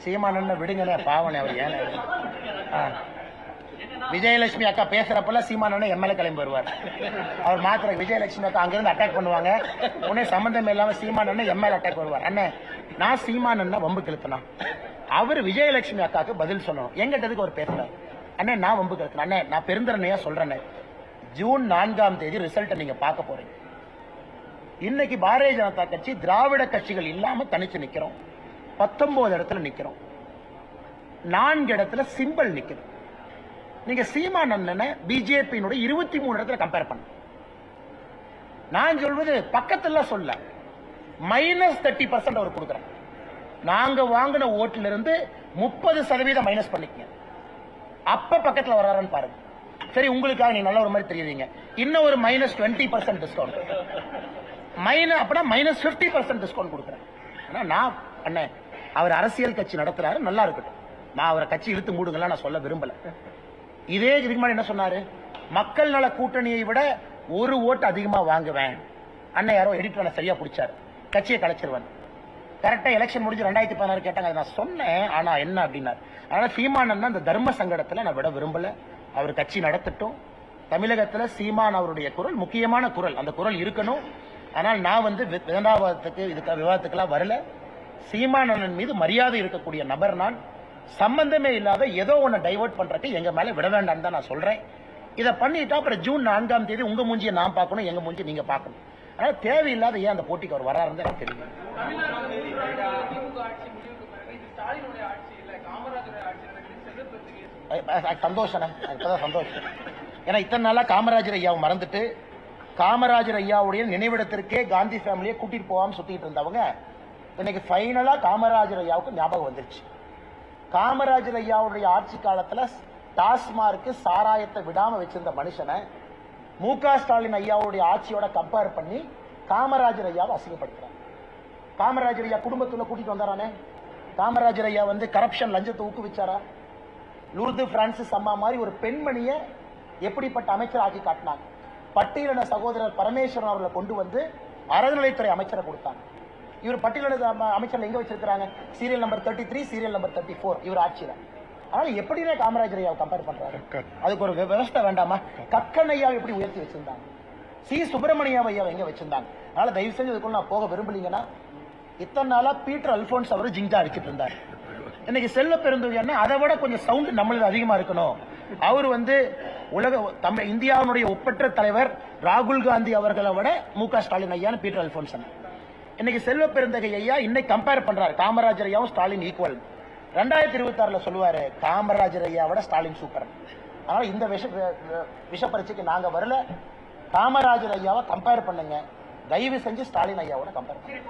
சீமானன் விடுங்கண்ணே, பாவனே அவர் ஏன். விஜயலட்சுமி அக்கா பேசுறப்பெல்லாம் சீமானன் எம்எல்ஏ கிளம்பி வருவார். அவர் மாத்திர விஜயலட்சுமி அக்கா அங்கிருந்து அட்டாக் பண்ணுவாங்க. உடனே சம்பந்தம் இல்லாம சீமானன் எம்எல்ஏ அட்டாக் வருவார். அண்ணே, நான் சீமானன் வம்பு கிழத்தினா அவர் விஜயலட்சுமி அக்காவுக்கு பதில் சொல்லணும். எங்கிட்டதுக்கு அவர் பேசுறாரு. அண்ணே, நான் வம்பு கிழத்தினா. அண்ணே, நான் பெருந்தரணையா சொல்றேன், ஜூன் 4ஆம் தேதி ரிசல்ட் நீங்க பார்க்க போறீங்க. இன்னைக்கு பாரதிய ஜனதா கட்சி திராவிட கட்சிகள் இல்லாம தனிச்சு நிக்கிறோம். 19 இடத்துல நிக்கிறோம். 4 இடத்துல சிம்பிள் நிக்கிறோம். நீங்க சீமானன் பிஜேபியினுடைய 23 இடத்துல கம்பேர் பண்ண. நான் சொல்வது பக்கத்துல சொல்ல, -30% அவர் கொடுக்குறேன். நாங்க வாங்கின ஓட்டுல இருந்து 30% மைனஸ் பண்ணிக்கங்க. அப்ப பக்கத்துல வர்றாருன்னு பாருங்க. சரி, உங்களுக்காக நீங்க நல்ல ஒரு மாதிரி தெரியுதுங்க. இன்னும் ஒரு -20% டிஸ்கவுண்ட், அப்படின்னா -50% டிஸ்கவுண்ட் கொடுக்குறேன். நான் அண்ணன் அவர் அரசியல் கட்சி நடத்துறாரு, நல்லா இருக்கட்டும். நான் அவரை கட்சி இழுத்து மூடுங்களா நான் சொல்ல விரும்பல. இதே இதுக்கு முன்னாடி என்ன சொன்னாரு, மக்கள் நல கூட்டணியை விட ஒரு ஓட்டு அதிகமா வாங்குவேன். அண்ணன் யாரோ எடிட்டர் சரியா பிடிச்சாரு, கட்சியை கலைச்சிருவேன். கரெக்டா எலெக்ஷன் முடிஞ்சு 2016 கேட்டாங்க, நான் சொன்னேன். ஆனா என்ன அப்படின்னாரு. அதனால சீமானன் அந்த தர்ம சங்கடத்துல நான் விட விரும்பல. அவர் கட்சி நடத்தட்டும். தமிழகத்துல சீமான் அவருடைய குரல் முக்கியமான குரல், அந்த குரல் இருக்கணும். ஆனால் நான் விதண்டாவாதத்துக்கு விவாதத்துக்கெல்லாம் வரல. சீமானன் மீது மரியாதை இருக்கக்கூடிய நபர் நான். சம்பந்தமே இல்லாத ஏதோ ஒன்னு டைவர்ட் பண்றதுக்கு எங்க மேல விட வேண்டாம் தான் நான் சொல்றேன். இதை பண்ணிட்டா அப்புறம் ஜூன் 4ஆம் தேதி உங்க மூஞ்சியை நான் பார்க்கணும், எங்க மூஞ்சி நீங்க பார்க்கணும். அதனால தேவையில்லாத ஏன் அந்த போட்டிக்கு அவர் வராருன்னு எனக்கு தெரியும். சந்தோஷம், சந்தோஷம். ஏன்னா இத்தனை நாளா காமராஜர் ஐயாவை மறந்துட்டு காமராஜர் ஐயாவுடைய நினைவிடத்திற்கே காந்தி ஃபேமிலியை கூட்டிட்டு போகாம சுத்திட்டு இருந்தவங்க இன்னைக்கு ஃபைனலா காமராஜர் ஐயாவுக்கு ஞாபகம் வந்துருச்சு. காமராஜர் ஐயாவுடைய ஆட்சி காலத்துல டாஸ்மார்க்கு சாராயத்தை விடாம வச்சிருந்த மனுஷனை மு.க. ஸ்டாலின் ஐயாவுடைய ஆட்சியோட கம்பேர் பண்ணி காமராஜர் ஐயாவை அசிங்கப்படுத்துறாங்க. காமராஜர் ஐயா குடும்பத்துல கூட்டிட்டு வந்தாரானே. காமராஜர் ஐயா கரப்ஷன் லஞ்சத்தை ஊக்குவிச்சாரா? லூர்து பிரான்சிஸ் அம்மா மாதிரி ஒரு பெண்மணியை எப்படிப்பட்ட அமைச்சர் ஆக்கி காட்டினாங்க. பட்டியலின சகோதரர் பரமேஸ்வரன் அவர்களை கொண்டு வந்து அறநிலைத்துறை அமைச்சரை கொடுத்தாங்க. இவர் பட்டியலின அமைச்சர் எங்க வச்சிருக்காங்க? சீரியல் நம்பர் 33, சீரியல் நம்பர் 34 இவர் ஆட்சியில. அதனால எப்படின்னா காமராஜர் ஐயாவை கம்பேர் பண்றாரு? அதுக்கு ஒரு விவசாய வேண்டாமா? கக்கன் ஐயாவை எப்படி உயர்த்தி வச்சிருந்தாங்க? சி சுப்பிரமணிய ஐயாவை எங்க வச்சிருந்தாங்க? அதனால தயவு செஞ்சு இதுக்குள்ள நான் போக விரும்பலீங்கன்னா, இத்தனை நாளா பீட்டர் அல்போன்ஸ் அவர் ஜிஞ்சா அடிச்சிட்டு இருந்தார். இன்னைக்கு செல்வ பெருந்தகைன்னா அதை விட கொஞ்சம் சவுண்ட் நம்மளுக்கு அதிகமா இருக்கணும். அவர் உலக இந்தியாவுடைய ஒப்பற்ற தலைவர் ராகுல் காந்தி அவர்களை விட மு.க. ஸ்டாலின் ஐயா பீட்டர் அல்போன்ஸ். இன்னைக்கு செல்வ பெருந்தகை ஐயா இன்னைக்கு கம்பேர் பண்றாரு, காமராஜர் ஐயாவும் ஸ்டாலின் ஈக்குவல். 2026 சொல்லுவாரு காமராஜர் ஐயாவோட ஸ்டாலின் சூப்பர். அதனால இந்த விஷ பரீட்சைக்கு நாங்க வரல. காமராஜர் ஐயாவை கம்பேர் பண்ணுங்க, தயவு செஞ்சு ஸ்டாலின் ஐயாவோட கம்பேர் பண்ணுங்க.